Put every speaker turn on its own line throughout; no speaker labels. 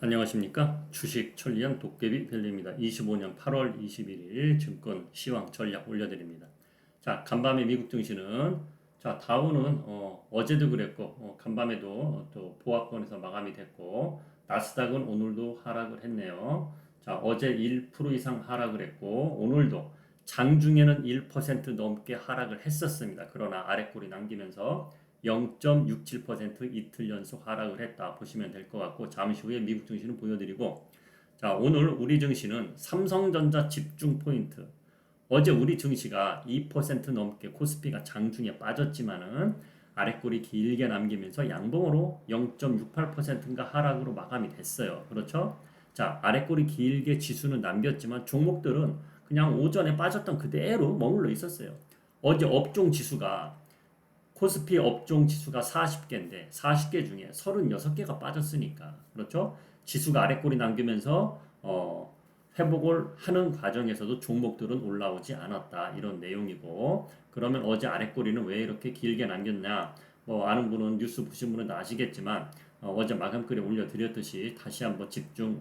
안녕하십니까. 주식 천리안 도깨비 벨리입니다. 25년 8월 21일 증권 시황 전략 올려드립니다. 자, 간밤에 미국 증시는 다우는 어제도 그랬고 간밤에도 또 보합권에서 마감이 됐고 나스닥은 오늘도 하락을 했네요. 자, 어제 1% 이상 하락을 했고 오늘도 장중에는 1% 넘게 하락을 했었습니다. 그러나 아랫골이 남기면서 0.67% 이틀 연속 하락을 했다 보시면 될 것 같고 잠시 후에 미국 증시는 보여드리고 자 오늘 우리 증시는 삼성전자 집중 포인트 어제 우리 증시가 2% 넘게 코스피가 장중에 빠졌지만은 아랫골이 길게 남기면서 양봉으로 0.68%인가 하락으로 마감이 됐어요. 그렇죠? 자 아랫골이 길게 지수는 남겼지만 종목들은 그냥 오전에 빠졌던 그대로 머물러 있었어요. 어제 업종 지수가 코스피 업종 지수가 40개인데 40개 중에 36개가 빠졌으니까 그렇죠? 지수가 아래꼴이 남기면서 회복을 하는 과정에서도 종목들은 올라오지 않았다 이런 내용이고 그러면 어제 아래꼴이는 왜 이렇게 길게 남겼냐 뭐 아는 분은 뉴스 보신 분은 아시겠지만 어제 마감글에 올려드렸듯이 다시 한번 집중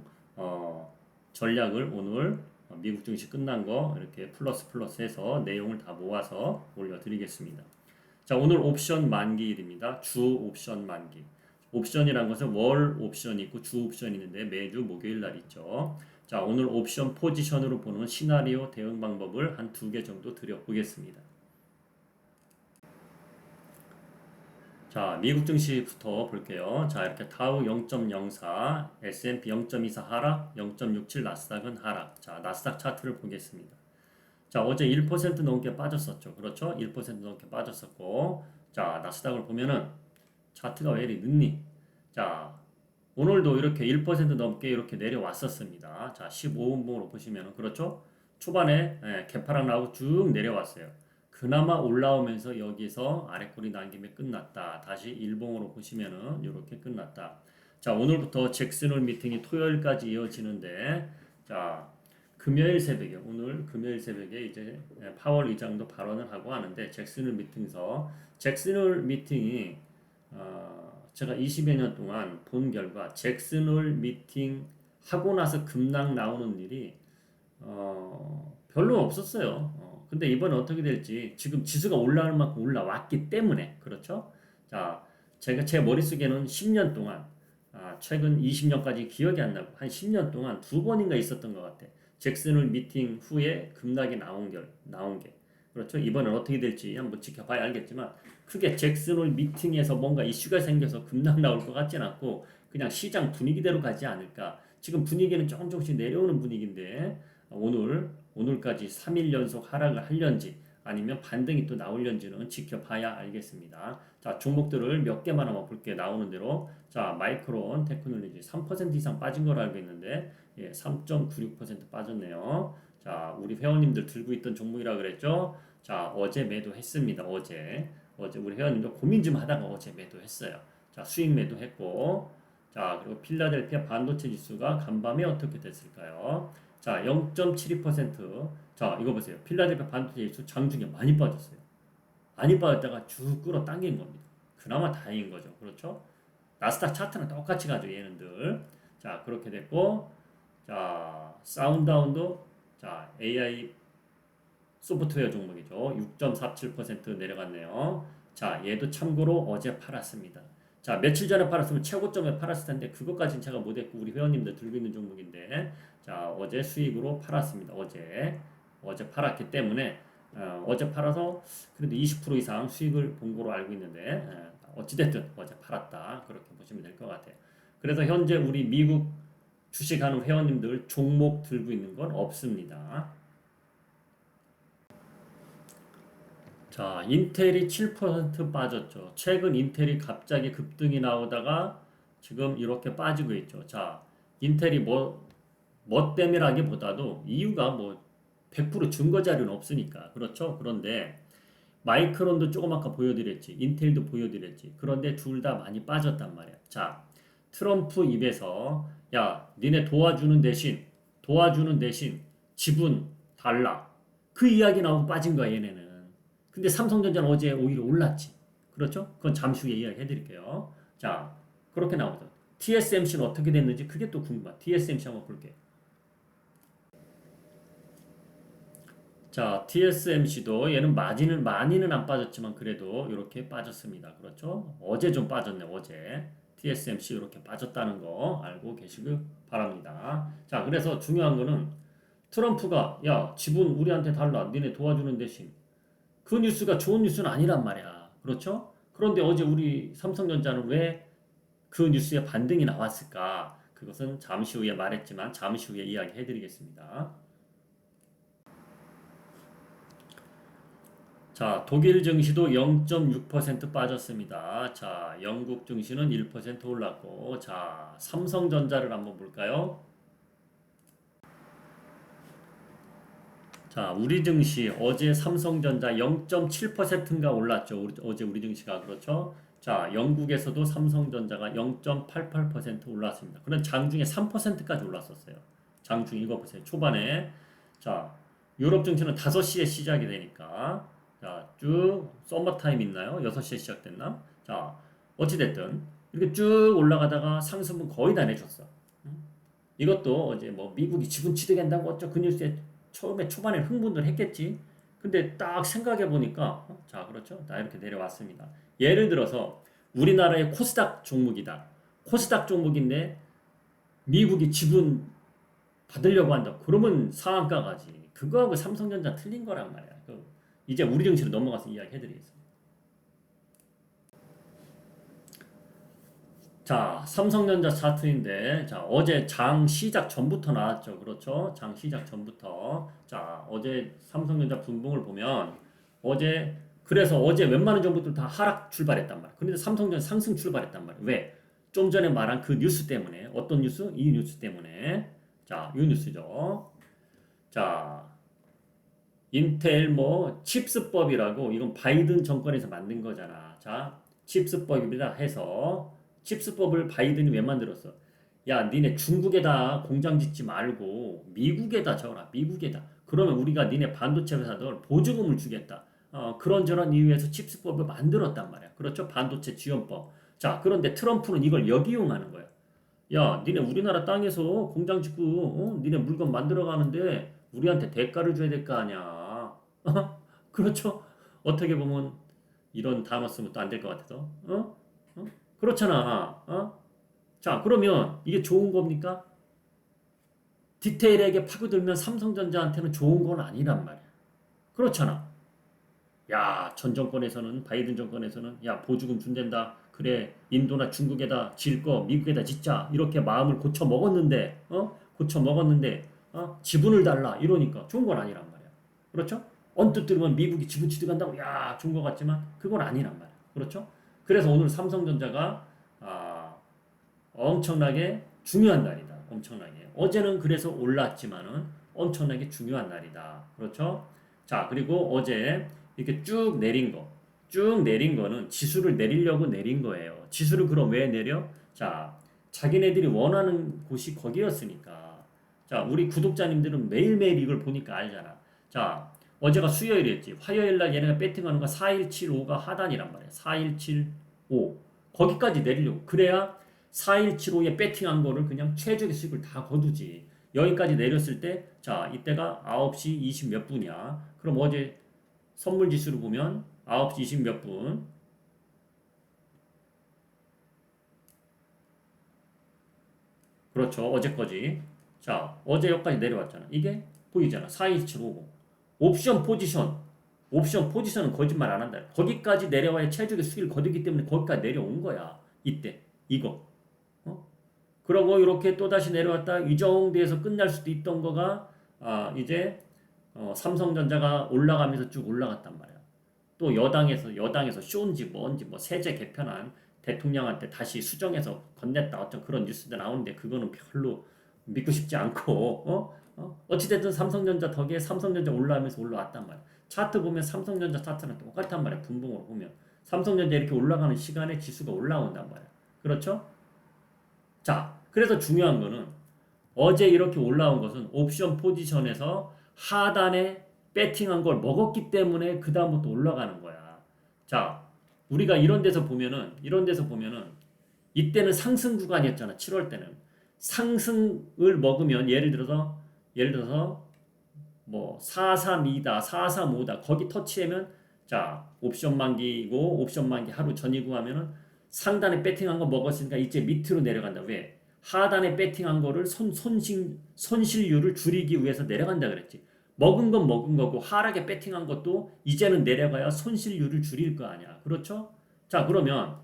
전략을 오늘 미국 증시 끝난 거 이렇게 플러스 해서 내용을 다 모아서 올려드리겠습니다. 자, 오늘 옵션 만기일입니다. 주 옵션 만기. 옵션이란 것은 월 옵션이 있고 주 옵션이 있는데 매주 목요일 날 있죠. 자, 오늘 옵션 포지션으로 보는 시나리오 대응 방법을 한 두 개 정도 드려보겠습니다. 자, 미국 증시부터 볼게요. 자, 이렇게 다우 0.04, S&P 0.24 하락, 0.67 나스닥은 하락. 자, 나스닥 차트를 보겠습니다. 자, 어제 1% 넘게 빠졌었죠. 그렇죠? 1% 넘게 빠졌었고. 자, 나스닥을 보면은 차트가 왜 이리 늦니? 자, 오늘도 이렇게 1% 넘게 이렇게 내려왔었습니다. 자, 15분봉으로 보시면은 그렇죠? 초반에 개파락 나오고 쭉 내려왔어요. 그나마 올라오면서 여기서 아랫골이 남김에 끝났다. 다시 일봉으로 보시면은 이렇게 끝났다. 자, 오늘부터 잭슨홀 미팅이 토요일까지 이어지는데 자, 오늘 금요일 새벽에 이제 파월 의장도 발언을 하고 하는데 잭슨홀 미팅이 제가 20여 년 동안 본 결과 잭슨홀 미팅 하고 나서 급락 나오는 일이 별로 없었어요. 근데 이번에 어떻게 될지 지금 지수가 올라갈 만큼 올라왔기 때문에 그렇죠? 자, 제가 제 머릿속에는 10년 동안 최근 20년까지 기억이 안 나고 한 10년 동안 두 번인가 있었던 것 같아. 잭슨홀 미팅 후에 급락이 나온 게 그렇죠. 이번엔 어떻게 될지 한번 지켜봐야 알겠지만 크게 잭슨홀 미팅에서 뭔가 이슈가 생겨서 급락 나올 것 같지는 않고 그냥 시장 분위기대로 가지 않을까. 지금 분위기는 조금씩 내려오는 분위기인데 오늘까지 3일 연속 하락을 할런지 아니면 반등이 또 나올런지는 지켜봐야 알겠습니다. 자, 종목들을 몇 개만 한번 볼게요. 나오는 대로. 자, 마이크론 테크놀로지 3% 이상 빠진 걸 알고 있는데 3.96% 빠졌네요. 자, 우리 회원님들 들고 있던 종목이라 그랬죠? 자, 어제 매도했습니다. 어제 우리 회원님들 고민 좀 하다가 어제 매도했어요. 자, 수익 매도했고 자, 그리고 필라델피아 반도체 지수가 간밤에 어떻게 됐을까요? 자, 0.72%. 자, 이거 보세요. 필라델피아 반도체 지수 장중에 많이 빠졌어요. 많이 빠졌다가 쭉 끌어당긴 겁니다. 그나마 다행인 거죠. 그렇죠? 나스닥 차트는 똑같이 가죠. 얘는들. 자, 그렇게 됐고 자, 사운드다운도 자, AI 소프트웨어 종목이죠. 6.47% 내려갔네요. 자, 얘도 참고로 어제 팔았습니다. 자, 며칠 전에 팔았으면 최고점에 팔았을 텐데 그것까지는 제가 못했고 우리 회원님들 들고 있는 종목인데 자, 어제 수익으로 팔았습니다. 어제 팔았기 때문에 어제 팔아서 그래도 20% 이상 수익을 본 거로 알고 있는데 어찌됐든 어제 팔았다. 그렇게 보시면 될 것 같아요. 그래서 현재 우리 미국 주식하는 회원님들 종목 들고 있는 건 없습니다. 자, 인텔이 7% 빠졌죠. 최근 인텔이 갑자기 급등이 나오다가 지금 이렇게 빠지고 있죠. 자, 인텔이 뭐 때문이라기보다도 이유가 뭐 100% 증거 자료는 없으니까. 그렇죠? 그런데 마이크론도 조금 아까 보여드렸지. 인텔도 보여드렸지. 그런데 둘 다 많이 빠졌단 말이야. 자, 트럼프 입에서 야, 니네 도와주는 대신 지분 달라. 그 이야기 나오고 빠진 거야, 얘네는. 근데 삼성전자는 어제 오히려 올랐지. 그렇죠? 그건 잠시 후에 이야기 해드릴게요. 자, 그렇게 나오죠. TSMC는 어떻게 됐는지 그게 또 궁금해. TSMC 한번 볼게. 자, TSMC도 얘는 많이는 안 빠졌지만 그래도 이렇게 빠졌습니다. 그렇죠? 어제 좀 빠졌네, 어제. TSMC 이렇게 빠졌다는 거 알고 계시길 바랍니다. 자, 그래서 중요한 거는 트럼프가 야, 지분 우리한테 달라. 니네 도와주는 대신. 그 뉴스가 좋은 뉴스는 아니란 말이야. 그렇죠? 그런데 어제 우리 삼성전자는 왜 그 뉴스에 반등이 나왔을까? 그것은 잠시 후에 말했지만 잠시 후에 이야기해 드리겠습니다. 자, 독일 증시도 0.6% 빠졌습니다. 자, 영국 증시는 1% 올랐고, 자, 삼성전자를 한번 볼까요? 자, 우리 증시 어제 삼성전자 0.7%인가 올랐죠. 어제 우리 증시가 그렇죠. 자, 영국에서도 삼성전자가 0.88% 올랐습니다. 그런 장중에 3%까지 올랐었어요. 장중 읽어보세요. 초반에. 자, 유럽 증시는 5시에 시작이 되니까 자, 쭉 서머타임 있나요? 6시에 시작됐나? 자, 어찌됐든 이렇게 쭉 올라가다가 상승분 거의 다 내줬어. 이것도 어제 뭐 미국이 지분 취득한다고 어쩌 그 뉴스에 처음에 초반에 흥분을 했겠지. 근데 딱 생각해 보니까 자, 그렇죠. 나 이렇게 내려왔습니다. 예를 들어서 우리나라의 코스닥 종목이다. 코스닥 종목인데 미국이 지분 받으려고 한다. 그러면 상한가 가지. 그거하고 삼성전자 틀린 거란 말이야. 이제 우리 증시로 넘어가서 이야기해 드리겠습니다. 자, 삼성전자 차트인데, 자, 어제 장 시작 전부터 나왔죠. 그렇죠? 장 시작 전부터. 자, 어제 삼성전자 분봉을 보면, 그래서 어제 웬만한 종목들 다 하락 출발했단 말이야. 그런데 삼성전자 상승 출발했단 말이야. 왜? 좀 전에 말한 그 뉴스 때문에. 어떤 뉴스? 이 뉴스 때문에. 자, 이 뉴스죠. 자, 인텔 뭐 칩스법이라고 이건 바이든 정권에서 만든 거잖아. 자, 칩스법이다 해서 칩스법을 바이든이 왜 만들었어? 야, 니네 중국에다 공장 짓지 말고 미국에다 져라. 미국에다. 그러면 우리가 니네 반도체 회사들 보조금을 주겠다. 그런저런 이유에서 칩스법을 만들었단 말이야. 그렇죠? 반도체 지원법. 자, 그런데 트럼프는 이걸 역이용하는 거야. 야, 니네 우리나라 땅에서 공장 짓고, 니네 물건 만들어 가는데 우리한테 대가를 줘야 될 거 아니야. 그렇죠? 어떻게 보면 이런 단어 쓰면 또 안 될 것 같아서. 어? 그렇잖아. 자, 그러면 이게 좋은 겁니까? 디테일하게 파고들면 삼성전자한테는 좋은 건 아니란 말이야. 그렇잖아. 야, 전 정권에서는 바이든 정권에서는 야, 보조금 준댄다. 그래, 인도나 중국에다 질 거 미국에다 짓자. 이렇게 마음을 고쳐 먹었는데, 고쳐 먹었는데, 지분을 달라. 이러니까 좋은 건 아니란 말이야. 그렇죠? 언뜻 들으면 미국이 지분 취득한다고 야, 좋은 것 같지만 그건 아니란 말이야. 그렇죠? 그래서 오늘 삼성전자가 엄청나게 중요한 날이다. 엄청나게. 어제는 그래서 올랐지만은 엄청나게 중요한 날이다. 그렇죠? 자, 그리고 어제 이렇게 쭉 내린 거는 지수를 내리려고 내린 거예요. 지수를 그럼 왜 내려? 자, 자기네들이 원하는 곳이 거기였으니까. 자, 우리 구독자님들은 매일매일 이걸 보니까 알잖아. 자, 어제가 수요일이었지. 화요일 날 얘네가 배팅하는 거 4175가 하단이란 말이야. 4175. 거기까지 내리려고. 그래야 4175에 배팅한 거를 그냥 최적의 수익을 다 거두지. 여기까지 내렸을 때, 자, 이때가 9시 20 몇 분이야. 그럼 어제 선물 지수를 보면 9시 20 몇 분. 그렇죠. 어제까지. 자, 어제 여기까지 내려왔잖아. 이게 보이잖아. 42750. 옵션 포지션. 옵션 포지션은 거짓말 안 한다. 거기까지 내려와야 최적의 수익을 거두기 때문에 거기까지 내려온 거야. 이때. 이거. 그러고 이렇게 또다시 내려왔다. 이 정도에서 끝날 수도 있던 거가 이제 삼성전자가 올라가면서 쭉 올라갔단 말이야. 또 여당에서 쇼인지 뭔지 뭐 세제 개편안 대통령한테 다시 수정해서 건넸다 어떤 그런 뉴스도 나오는데 그거는 별로 믿고 싶지 않고 어찌됐든 삼성전자 덕에 삼성전자 올라가면서 올라왔단 말이야. 차트 보면 삼성전자 차트는 똑같단 말이야. 분봉으로 보면 삼성전자 이렇게 올라가는 시간에 지수가 올라온단 말이야. 그렇죠? 자, 그래서 중요한 거는 어제 이렇게 올라온 것은 옵션 포지션에서 하단에 배팅한 걸 먹었기 때문에 그 다음부터 올라가는 거야. 자, 우리가 이런 데서 보면은 이때는 상승 구간이었잖아. 7월 때는 상승을 먹으면 예를 들어서 뭐 432다, 435다 거기 터치하면 자 옵션 만기고 옵션 만기 하루 전이고 하면은 상단에 배팅한 거 먹었으니까 이제 밑으로 내려간다. 왜? 하단에 배팅한 거를 손실률을 줄이기 위해서 내려간다 그랬지. 먹은 건 먹은 거고 하락에 배팅한 것도 이제는 내려가야 손실률을 줄일 거 아니야. 그렇죠? 자, 그러면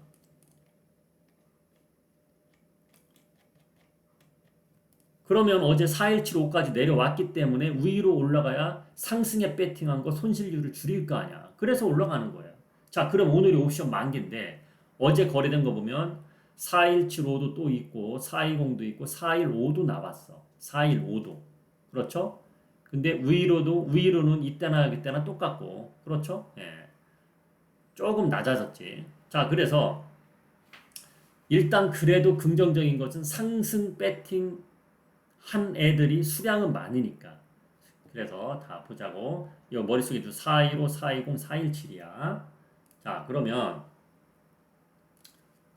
어제 4175까지 내려왔기 때문에 위로 올라가야 상승에 배팅한 거 손실률을 줄일 거 아니야. 그래서 올라가는 거예요. 자, 그럼 오늘이 옵션 만기인데 어제 거래된 거 보면 4175도 또 있고 420도 있고 415도 나왔어. 415도. 그렇죠? 근데 위로는 이때나 그때나 똑같고 그렇죠? 예. 조금 낮아졌지. 자, 그래서 일단 그래도 긍정적인 것은 상승 배팅 한 애들이 수량은 많으니까. 그래서 다 보자고. 이 머릿속에 도 415, 420, 417이야. 자, 그러면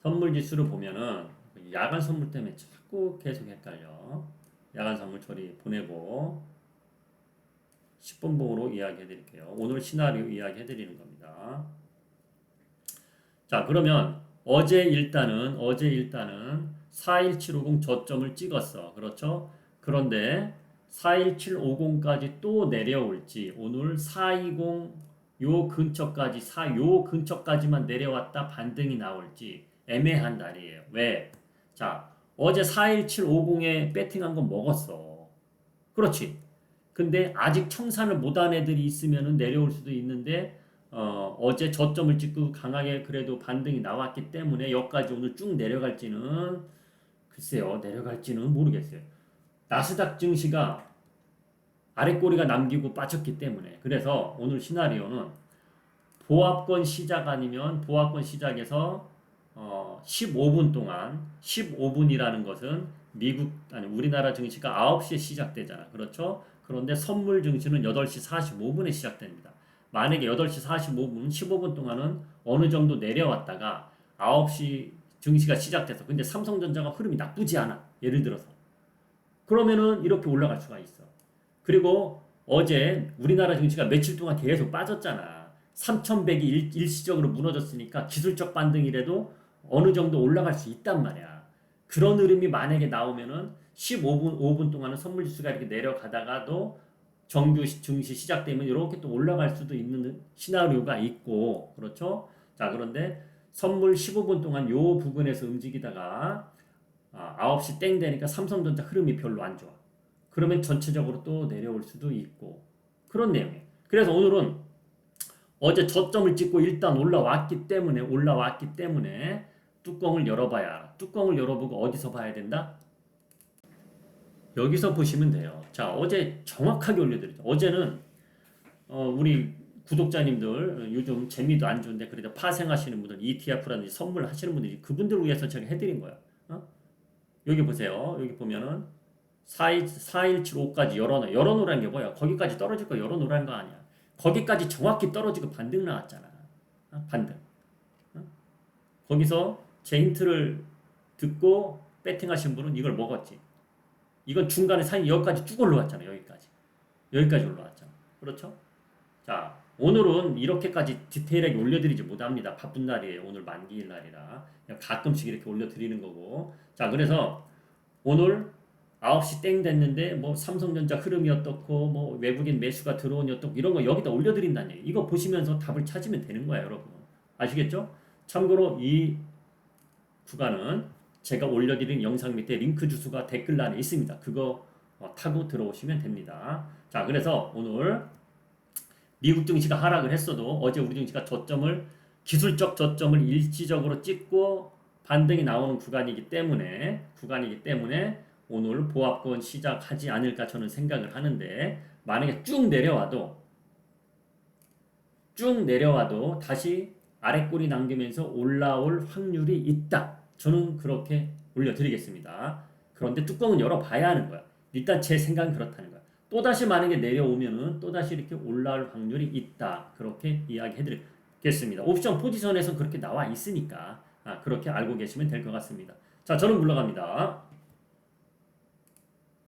선물 지수를 보면은 야간 선물 때문에 자꾸 계속 헷갈려. 야간 선물 처리 보내고 10분봉으로 이야기해 드릴게요. 오늘 시나리오 이야기해 드리는 겁니다. 자, 그러면 어제 일단은 41750 저점을 찍었어. 그렇죠? 그런데 41750까지 또 내려올지 오늘 420 요 근처까지만 내려왔다 반등이 나올지 애매한 날이에요. 왜? 자, 어제 41750에 배팅한 건 먹었어. 그렇지. 근데 아직 청산을 못한 애들이 있으면은 내려올 수도 있는데 어제 저점을 찍고 강하게 그래도 반등이 나왔기 때문에 여기까지 오늘 쭉 내려갈지는 글쎄요. 내려갈지는 모르겠어요. 나스닥 증시가 아래 꼬리가 남기고 빠졌기 때문에 그래서 오늘 시나리오는 보합권 시작 아니면 보합권 시작에서 15분 동안 15분이라는 것은 우리나라 증시가 9시에 시작되잖아. 그렇죠? 그런데 선물 증시는 8시 45분에 시작됩니다. 만약에 8시 45분, 15분 동안은 어느 정도 내려왔다가 9시 증시가 시작돼서 근데 삼성전자가 흐름이 나쁘지 않아. 예를 들어서. 그러면은 이렇게 올라갈 수가 있어. 그리고 어제 우리나라 증시가 며칠 동안 계속 빠졌잖아. 3,100이 일시적으로 무너졌으니까 기술적 반등이라도 어느 정도 올라갈 수 있단 말이야. 그런 흐름이 만약에 나오면은 15분, 5분 동안은 선물지수가 이렇게 내려가다가도 정규 증시 시작되면 이렇게 또 올라갈 수도 있는 시나리오가 있고, 그렇죠? 자, 그런데 선물 15분 동안 요 부분에서 움직이다가 9시 땡 되니까 삼성전자 흐름이 별로 안 좋아. 그러면 전체적으로 또 내려올 수도 있고 그런 내용이에요. 그래서 오늘은 어제 저점을 찍고 일단 올라왔기 때문에 뚜껑을 열어봐야 알아. 뚜껑을 열어보고 어디서 봐야 된다? 여기서 보시면 돼요. 자, 어제 정확하게 올려드렸죠. 어제는 우리 구독자님들 요즘 재미도 안 좋은데 그래도 파생하시는 분들 ETF라든지 선물하시는 분들이 그분들을 위해서 제가 해드린 거야. 여기 보세요. 여기 보면은 4175까지 열어놓으라는 게 뭐야? 거기까지 떨어질 거 열어놓으라는 거 아니야. 거기까지 정확히 떨어지고 반등 나왔잖아. 반등. 거기서 제 힌트를 듣고 배팅하신 분은 이걸 먹었지. 이건 중간에 여기까지 쭉 올라왔잖아. 여기까지 올라왔잖아. 그렇죠? 자, 오늘은 이렇게까지 디테일하게 올려드리지 못합니다. 바쁜 날이에요. 오늘 만기일 날이라. 그냥 가끔씩 이렇게 올려드리는 거고. 자, 그래서 오늘 9시 땡 됐는데 뭐 삼성전자 흐름이 어떻고 뭐 외국인 매수가 들어오니 어떻고 이런 거 여기다 올려드린다는 얘기. 이거 보시면서 답을 찾으면 되는 거야, 여러분. 아시겠죠? 참고로 이 구간은 제가 올려드린 영상 밑에 링크 주소가 댓글란에 있습니다. 그거 타고 들어오시면 됩니다. 자, 그래서 오늘 미국 증시가 하락을 했어도 어제 우리 증시가 기술적 저점을 일시적으로 찍고 반등이 나오는 구간이기 때문에 오늘 보합권 시작하지 않을까 저는 생각을 하는데 만약에 쭉 내려와도 다시 아래 꼬리 남기면서 올라올 확률이 있다. 저는 그렇게 올려드리겠습니다. 그런데 뚜껑은 열어봐야 하는 거야. 일단 제 생각은 그렇다는 거야. 또다시 만약에 내려오면은 또다시 이렇게 올라올 확률이 있다. 그렇게 이야기해드리겠습니다. 옵션 포지션에서 그렇게 나와 있으니까 그렇게 알고 계시면 될 것 같습니다. 자, 저는 물러갑니다.